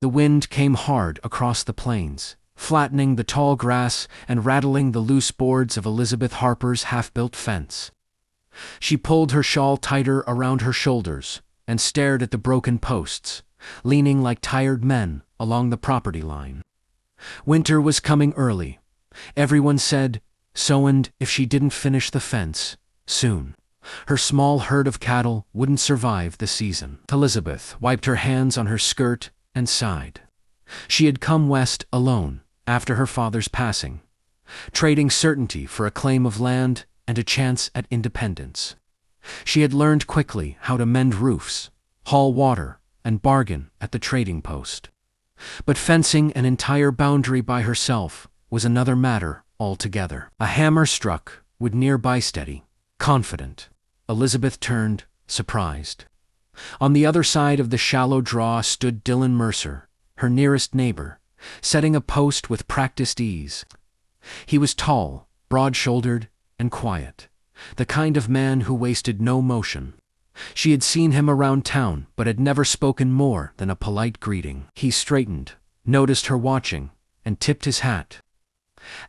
The wind came hard across the plains, flattening the tall grass and rattling the loose boards of Elizabeth Harper's half-built fence. She pulled her shawl tighter around her shoulders and stared at the broken posts, leaning like tired men along the property line. Winter was coming early. Everyone said so, and if she didn't finish the fence soon, her small herd of cattle wouldn't survive the season. Elizabeth wiped her hands on her skirt and sighed. She had come west alone after her father's passing, trading certainty for a claim of land and a chance at independence. She had learned quickly how to mend roofs, haul water, and bargain at the trading post. But fencing an entire boundary by herself was another matter altogether. A hammer struck would nearby steady. Confident, Elizabeth turned, surprised. On the other side of the shallow draw stood Dylan Mercer, her nearest neighbor, setting a post with practiced ease. He was tall, broad-shouldered, and quiet, the kind of man who wasted no motion. She had seen him around town, but had never spoken more than a polite greeting. He straightened, noticed her watching, and tipped his hat.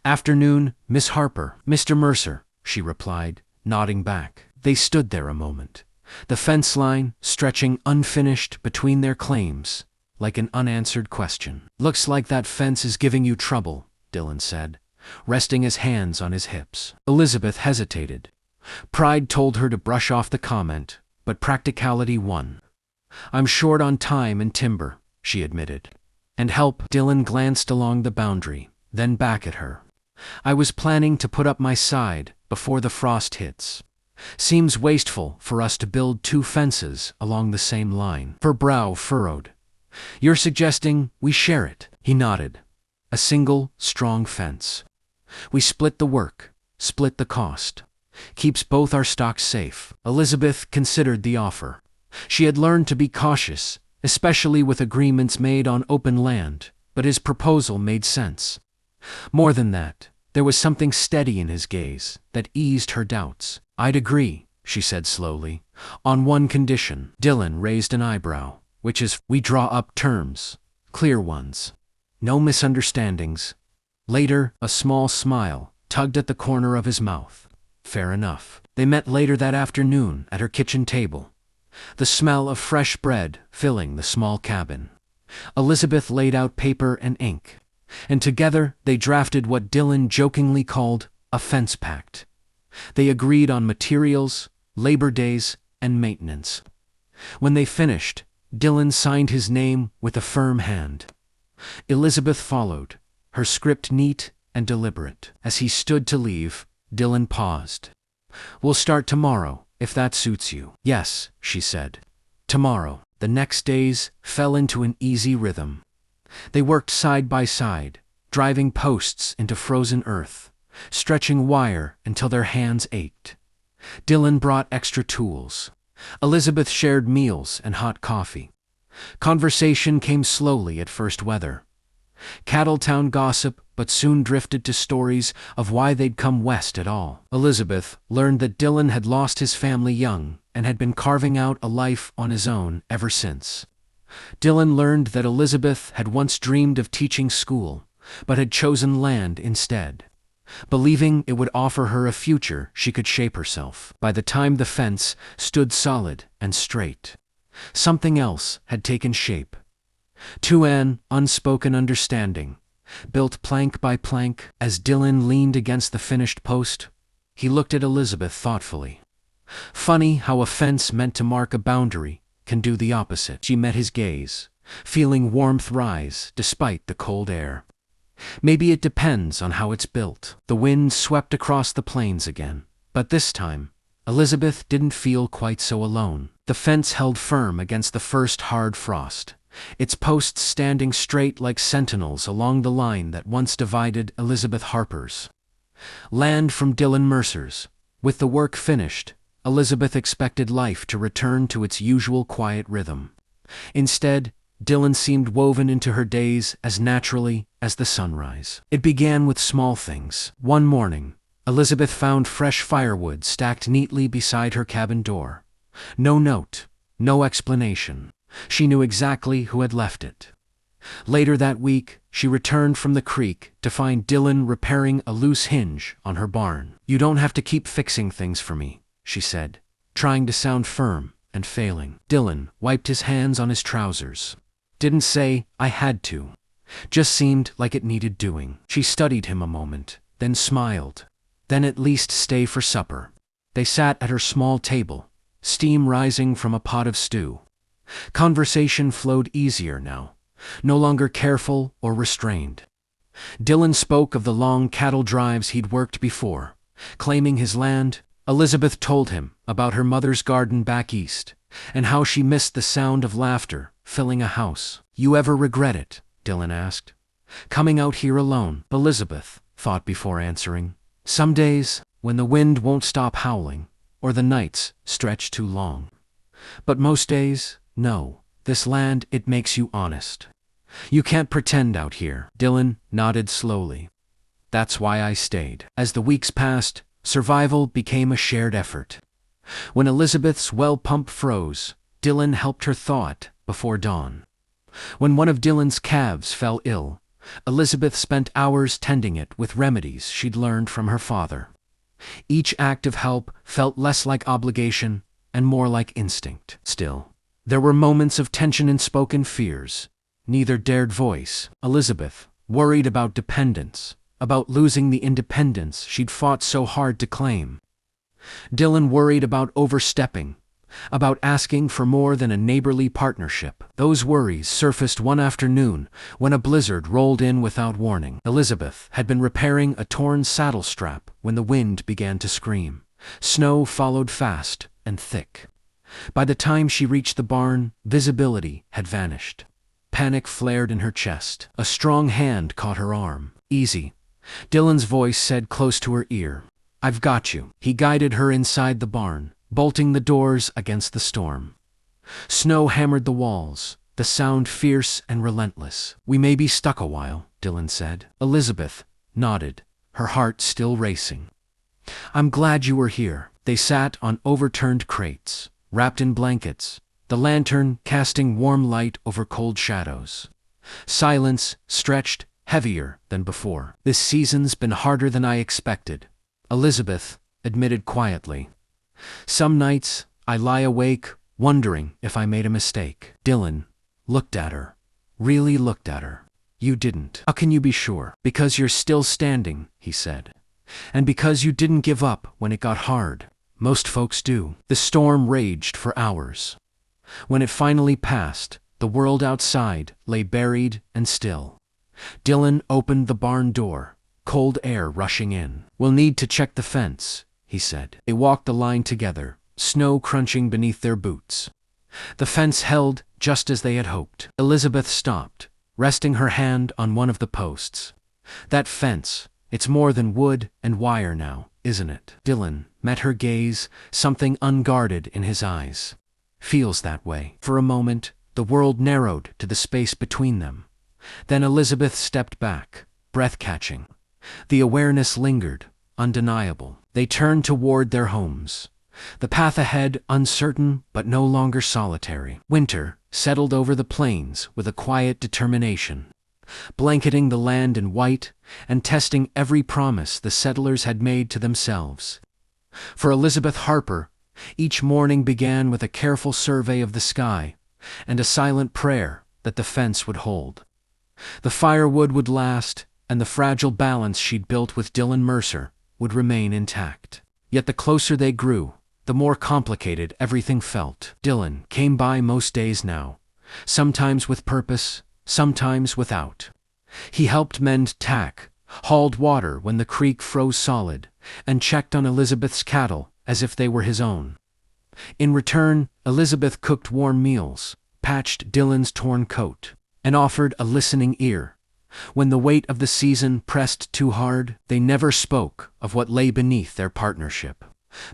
"Afternoon, Miss Harper." "Mr. Mercer," she replied, nodding back. They stood there a moment, the fence line stretching unfinished between their claims, like an unanswered question. "Looks like that fence is giving you trouble," Dylan said, resting his hands on his hips. Elizabeth hesitated. Pride told her to brush off the comment, but practicality won. "I'm short on time and timber," she admitted. "And help." Dylan glanced along the boundary, then back at her. "I was planning to put up my side before the frost hits. Seems wasteful for us to build two fences along the same line." Her brow furrowed. "You're suggesting we share it?" He nodded. "A single, strong fence. We split the work, split the cost. Keeps both our stocks safe." Elizabeth considered the offer. She had learned to be cautious, especially with agreements made on open land, but his proposal made sense. More than that, there was something steady in his gaze that eased her doubts. "I'd agree," she said slowly, "on one condition." Dylan raised an eyebrow. "Which is, we draw up terms, clear ones. No misunderstandings." Later, a small smile tugged at the corner of his mouth. "Fair enough." They met later that afternoon at her kitchen table, the smell of fresh bread filling the small cabin. Elizabeth laid out paper and ink, and together they drafted what Dylan jokingly called a fence pact. They agreed on materials, labor days, and maintenance. When they finished, Dylan signed his name with a firm hand. Elizabeth followed, her script neat and deliberate. As he stood to leave, Dylan paused. "We'll start tomorrow, if that suits you." "Yes," she said. "Tomorrow." The next days fell into an easy rhythm. They worked side by side, driving posts into frozen earth, stretching wire until their hands ached. Dylan brought extra tools. Elizabeth shared meals and hot coffee. Conversation came slowly at first, weather, Cattletown gossip, but soon drifted to stories of why they'd come west at all. Elizabeth learned that Dylan had lost his family young and had been carving out a life on his own ever since. Dylan learned that Elizabeth had once dreamed of teaching school, but had chosen land instead, believing it would offer her a future she could shape herself. By the time the fence stood solid and straight, something else had taken shape. To an unspoken understanding, built plank by plank. As Dylan leaned against the finished post, he looked at Elizabeth thoughtfully. Funny how a fence meant to mark a boundary can do the opposite. She met his gaze, feeling warmth rise despite the cold air. "Maybe it depends on how it's built." The wind swept across the plains again, but this time, Elizabeth didn't feel quite so alone. The fence held firm against the first hard frost, its posts standing straight like sentinels along the line that once divided Elizabeth Harper's land from Dylan Mercer's. With the work finished, Elizabeth expected life to return to its usual quiet rhythm. Instead, Dylan seemed woven into her days as naturally as the sunrise. It began with small things. One morning, Elizabeth found fresh firewood stacked neatly beside her cabin door. No note, no explanation. She knew exactly who had left it. Later that week, she returned from the creek to find Dylan repairing a loose hinge on her barn. "You don't have to keep fixing things for me," she said, trying to sound firm and failing. Dylan wiped his hands on his trousers. "Didn't say I had to. Just seemed like it needed doing." She studied him a moment, then smiled. "Then at least stay for supper." They sat at her small table, steam rising from a pot of stew. Conversation flowed easier now, no longer careful or restrained. Dylan spoke of the long cattle drives he'd worked before, claiming his land. Elizabeth told him about her mother's garden back east, and how she missed the sound of laughter filling a house. "You ever regret it?" Dylan asked. "Coming out here alone?" Elizabeth thought before answering. "Some days, when the wind won't stop howling, or the nights stretch too long. But most days, no. This land, it makes you honest. You can't pretend out here." Dylan nodded slowly. "That's why I stayed." As the weeks passed, survival became a shared effort. When Elizabeth's well pump froze, Dylan helped her thaw it before dawn. When one of Dylan's calves fell ill, Elizabeth spent hours tending it with remedies she'd learned from her father. Each act of help felt less like obligation and more like instinct. Still, there were moments of tension and spoken fears neither dared voice. Elizabeth worried about dependence, about losing the independence she'd fought so hard to claim. Dylan worried about overstepping, about asking for more than a neighborly partnership. Those worries surfaced one afternoon when a blizzard rolled in without warning. Elizabeth had been repairing a torn saddle strap when the wind began to scream. Snow followed fast and thick. By the time she reached the barn, visibility had vanished. Panic flared in her chest. A strong hand caught her arm. "Easy," Dylan's voice said close to her ear. "I've got you." He guided her inside the barn, bolting the doors against the storm. Snow hammered the walls, the sound fierce and relentless. "We may be stuck a while," Dylan said. Elizabeth nodded, her heart still racing. "I'm glad you were here." They sat on overturned crates, wrapped in blankets, the lantern casting warm light over cold shadows. Silence stretched heavier than before. "This season's been harder than I expected," Elizabeth admitted quietly. "Some nights I lie awake wondering if I made a mistake." Dylan looked at her, really looked at her. "You didn't." "How can you be sure?" "Because you're still standing," he said. "And because you didn't give up when it got hard. Most folks do." The storm raged for hours. When it finally passed, the world outside lay buried and still. Dylan opened the barn door, cold air rushing in. "We'll need to check the fence," he said. They walked the line together, snow crunching beneath their boots. The fence held just as they had hoped. Elizabeth stopped, resting her hand on one of the posts. "That fence, it's more than wood and wire now, isn't it?" Dylan met her gaze, something unguarded in his eyes. "Feels that way." For a moment, the world narrowed to the space between them. Then Elizabeth stepped back, breath-catching. The awareness lingered, undeniable. They turned toward their homes. The path ahead uncertain but no longer solitary. Winter settled over the plains with a quiet determination, blanketing the land in white and testing every promise the settlers had made to themselves. For Elizabeth Harper, each morning began with a careful survey of the sky and a silent prayer that the fence would hold. The firewood would last, and the fragile balance she'd built with Dylan Mercer would remain intact. Yet the closer they grew, the more complicated everything felt. Dylan came by most days now, sometimes with purpose, sometimes without. He helped mend tack, hauled water when the creek froze solid, and checked on Elizabeth's cattle as if they were his own. In return, Elizabeth cooked warm meals, patched Dylan's torn coat, and offered a listening ear. When the weight of the season pressed too hard, they never spoke of what lay beneath their partnership.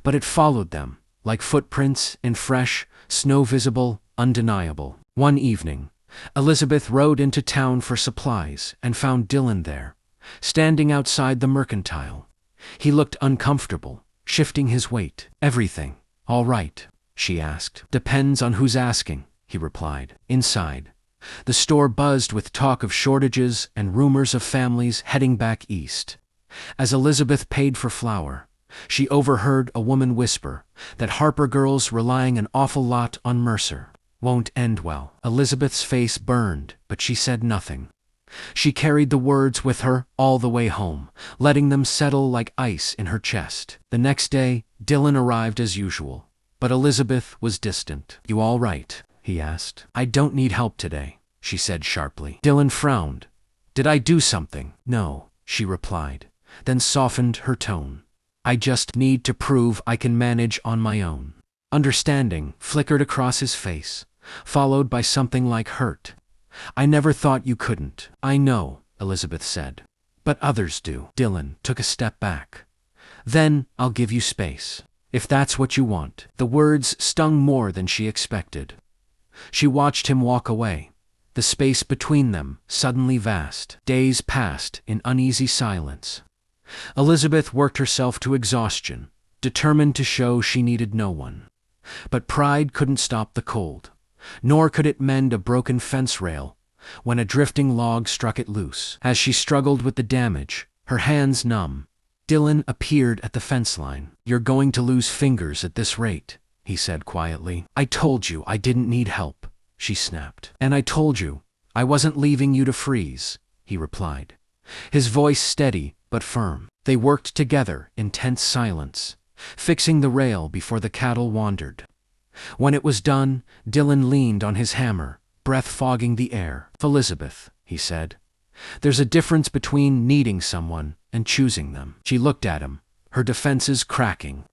But it followed them, like footprints in fresh, snow-visible, undeniable. One evening, Elizabeth rode into town for supplies and found Dylan there, standing outside the mercantile. He looked uncomfortable, shifting his weight. "Everything all right?" she asked. "Depends on who's asking," he replied. Inside, The store buzzed with talk of shortages and rumors of families heading back east. As Elizabeth paid for flour, she overheard a woman whisper that Harper girls relying an awful lot on Mercer won't end well. Elizabeth's face burned, but she said nothing. She carried the words with her all the way home, letting them settle like ice in her chest. The next day, Dylan arrived as usual, but Elizabeth was distant. "You all right?" he asked. "I don't need help today," she said sharply. Dylan frowned. "Did I do something?" "No," she replied, then softened her tone. "I just need to prove I can manage on my own." Understanding flickered across his face, followed by something like hurt. "I never thought you couldn't." "I know," Elizabeth said. "But others do." Dylan took a step back. "Then I'll give you space, if that's what you want." The words stung more than she expected. She watched him walk away, the space between them suddenly vast. Days passed in uneasy silence. Elizabeth worked herself to exhaustion, determined to show she needed no one. But pride couldn't stop the cold, nor could it mend a broken fence rail when a drifting log struck it loose. As she struggled with the damage, her hands numb, Dylan appeared at the fence line. "You're going to lose fingers at this rate," he said quietly. "I told you I didn't need help," she snapped. "And I told you I wasn't leaving you to freeze," he replied, his voice steady but firm. They worked together in tense silence, fixing the rail before the cattle wandered. When it was done, Dylan leaned on his hammer, breath fogging the air. "Elizabeth," he said, "there's a difference between needing someone and choosing them." She looked at him, her defenses cracking.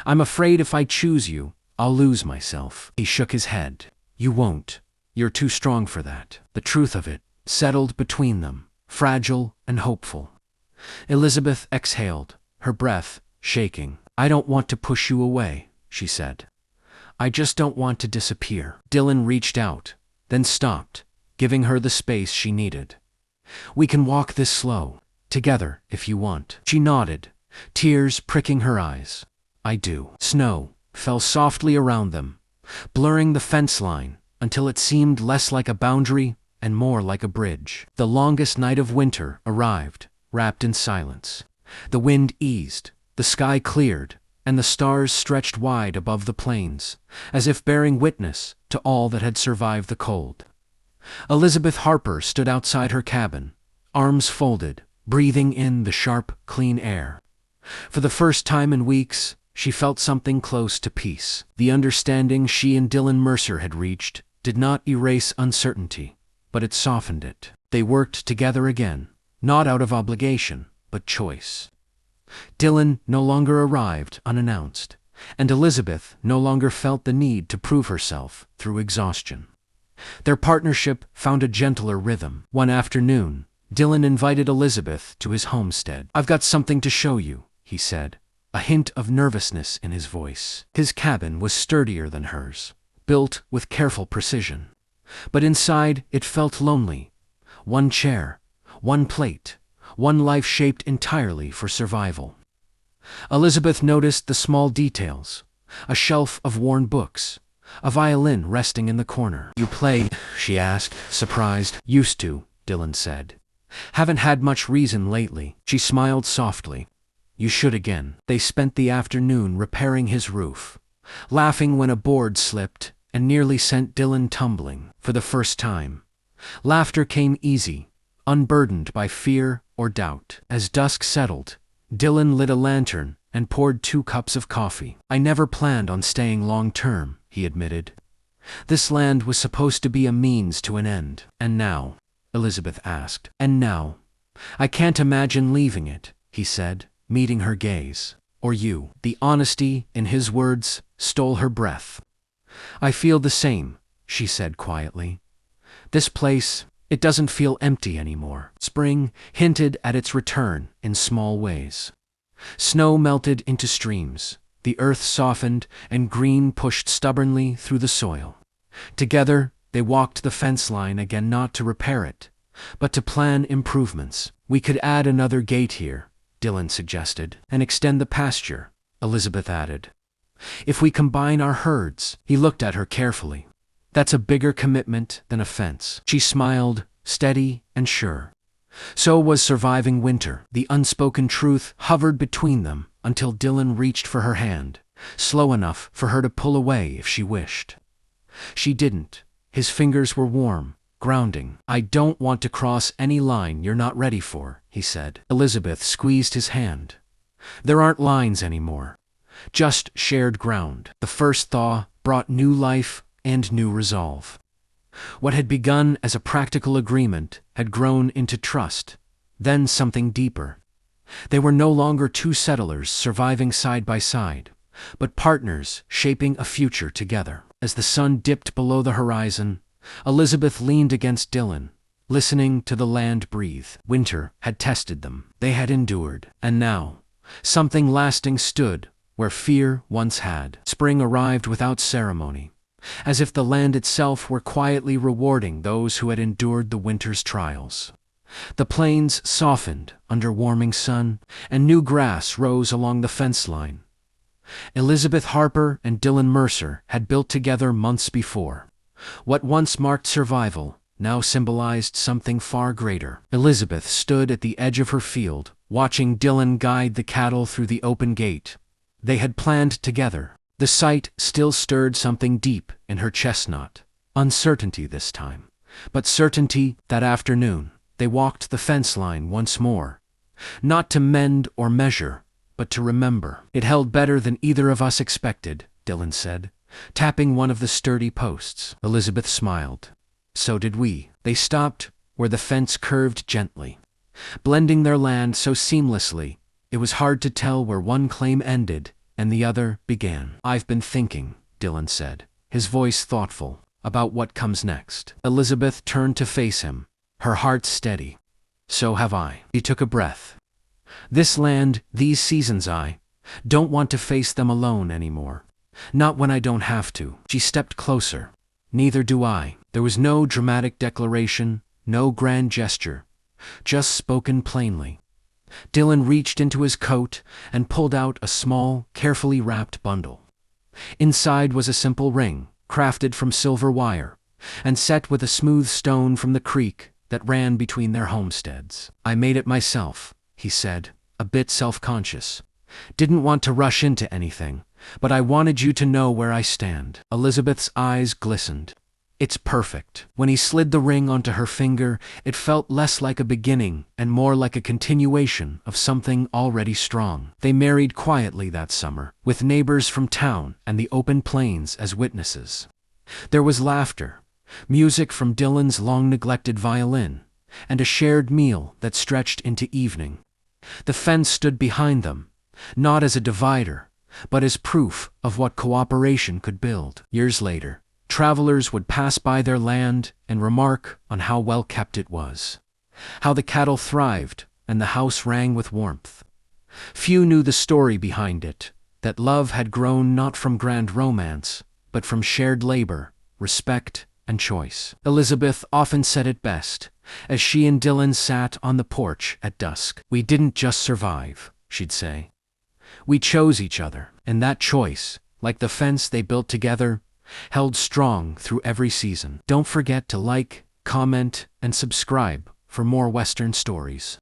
"I'm afraid if I choose you, I'll lose myself." He shook his head. "You won't. You're too strong for that." The truth of it settled between them, fragile and hopeful. Elizabeth exhaled, her breath shaking. "I don't want to push you away," she said. "I just don't want to disappear." Dylan reached out, then stopped, giving her the space she needed. "We can walk this slow, together if you want." She nodded, tears pricking her eyes. "I do." Snow fell softly around them, blurring the fence line until it seemed less like a boundary and more like a bridge. The longest night of winter arrived, wrapped in silence. The wind eased, the sky cleared, and the stars stretched wide above the plains, as if bearing witness to all that had survived the cold. Elizabeth Harper stood outside her cabin, arms folded, breathing in the sharp, clean air. For the first time in weeks, she felt something close to peace. The understanding she and Dylan Mercer had reached did not erase uncertainty, but it softened it. They worked together again, not out of obligation, but choice. Dylan no longer arrived unannounced, and Elizabeth no longer felt the need to prove herself through exhaustion. Their partnership found a gentler rhythm. One afternoon, Dylan invited Elizabeth to his homestead. "I've got something to show you," he said, a hint of nervousness in his voice. His cabin was sturdier than hers, built with careful precision. But inside it felt lonely. One chair, one plate, one life shaped entirely for survival. Elizabeth noticed the small details: a shelf of worn books, a violin resting in the corner. "You play?" she asked, surprised. "Used to," Dylan said. "Haven't had much reason lately." She smiled softly. "You should again." They spent the afternoon repairing his roof, laughing when a board slipped and nearly sent Dylan tumbling. For the first time, laughter came easy, unburdened by fear or doubt. As dusk settled, Dylan lit a lantern and poured 2 cups of coffee. "I never planned on staying long-term," he admitted. "This land was supposed to be a means to an end." "And now?" Elizabeth asked. "And now? I can't imagine leaving it," he said, meeting her gaze. "Or you." The honesty in his words stole her breath. "I feel the same," she said quietly. "This place, it doesn't feel empty anymore." Spring hinted at its return in small ways. Snow melted into streams, the earth softened, and green pushed stubbornly through the soil. Together, they walked the fence line again, not to repair it, but to plan improvements. "We could add another gate here," Dylan suggested. "And extend the pasture," Elizabeth added. "If we combine our herds." He looked at her carefully. That's a bigger commitment than a fence. She smiled, steady and sure. So was surviving winter. The unspoken truth hovered between them until Dylan reached for her hand, slow enough for her to pull away if she wished. She didn't. His fingers were warm, grounding. "I don't want to cross any line you're not ready for," he said. Elizabeth squeezed his hand. "There aren't lines anymore. Just shared ground." The first thaw brought new life and new resolve. What had begun as a practical agreement had grown into trust, then something deeper. They were no longer two settlers surviving side by side, but partners shaping a future together. As the sun dipped below the horizon, Elizabeth leaned against Dylan, listening to the land breathe. Winter had tested them. They had endured. And now, something lasting stood where fear once had. Spring arrived without ceremony, as if the land itself were quietly rewarding those who had endured the winter's trials. The plains softened under warming sun, and new grass rose along the fence line. Elizabeth Harper and Dylan Mercer had built together months before. What once marked survival now symbolized something far greater. Elizabeth stood at the edge of her field, watching Dylan guide the cattle through the open gate. They had planned together. The sight still stirred something deep in her chestnut. Uncertainty this time, but certainty. That afternoon, they walked the fence line once more. Not to mend or measure, but to remember. "It held better than either of us expected," Dylan said, tapping one of the sturdy posts. Elizabeth smiled. "So did we." They stopped where the fence curved gently, blending their land so seamlessly it was hard to tell where one claim ended and the other began. "I've been thinking," Dylan said, his voice thoughtful, "about what comes next." Elizabeth turned to face him, her heart steady. "So have I." He took a breath. "This land, these seasons, I don't want to face them alone anymore. Not when I don't have to." She stepped closer. "Neither do I." There was no dramatic declaration, no grand gesture, just spoken plainly. Dylan reached into his coat and pulled out a small, carefully wrapped bundle. Inside was a simple ring, crafted from silver wire, and set with a smooth stone from the creek that ran between their homesteads. "I made it myself," he said, a bit self-conscious. "Didn't want to rush into anything, but I wanted you to know where I stand." Elizabeth's eyes glistened. "It's perfect." When he slid the ring onto her finger, it felt less like a beginning and more like a continuation of something already strong. They married quietly that summer, with neighbors from town and the open plains as witnesses. There was laughter, music from Dylan's long-neglected violin, and a shared meal that stretched into evening. The fence stood behind them, not as a divider, but as proof of what cooperation could build. Years later, travelers would pass by their land and remark on how well kept it was, how the cattle thrived and the house rang with warmth. Few knew the story behind it, that love had grown not from grand romance, but from shared labor, respect, and choice. Elizabeth often said it best, as she and Dylan sat on the porch at dusk. "We didn't just survive," she'd say. "We chose each other, and that choice, like the fence they built together, held strong through every season." Don't forget to like, comment, and subscribe for more Western stories.